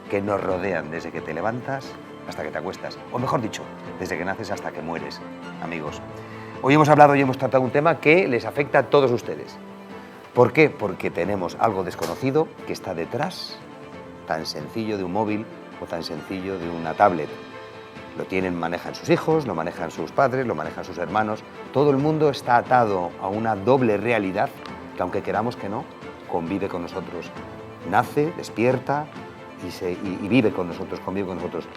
que nos rodean desde que te levantas hasta que te acuestas. O mejor dicho, desde que naces hasta que mueres, amigos. Hoy hemos hablado y hemos tratado un tema que les afecta a todos ustedes. ¿Por qué? Porque tenemos algo desconocido que está detrás, tan sencillo de un móvil o tan sencillo de una tablet. Lo manejan sus hijos, lo manejan sus padres, lo manejan sus hermanos. Todo el mundo está atado a una doble realidad que, aunque queramos que no, convive con nosotros. Nace, despierta y vive con nosotros, convive con nosotros.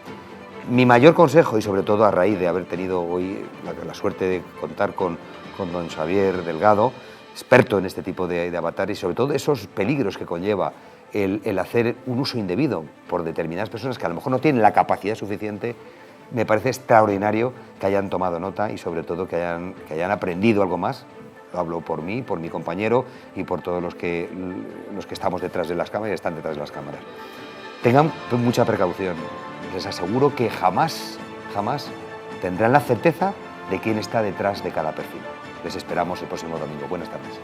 Mi mayor consejo, y sobre todo a raíz de haber tenido hoy la suerte de contar con don Xavier Delgado, experto en este tipo de avatares, y sobre todo esos peligros que conlleva el hacer un uso indebido por determinadas personas que a lo mejor no tienen la capacidad suficiente, me parece extraordinario que hayan tomado nota y sobre todo que hayan aprendido algo más. Lo hablo por mí, por mi compañero y por todos los que estamos detrás de las cámaras y están detrás de las cámaras. Tengan mucha precaución. Les aseguro que jamás tendrán la certeza de quién está detrás de cada perfil. Les esperamos el próximo domingo. Buenas tardes.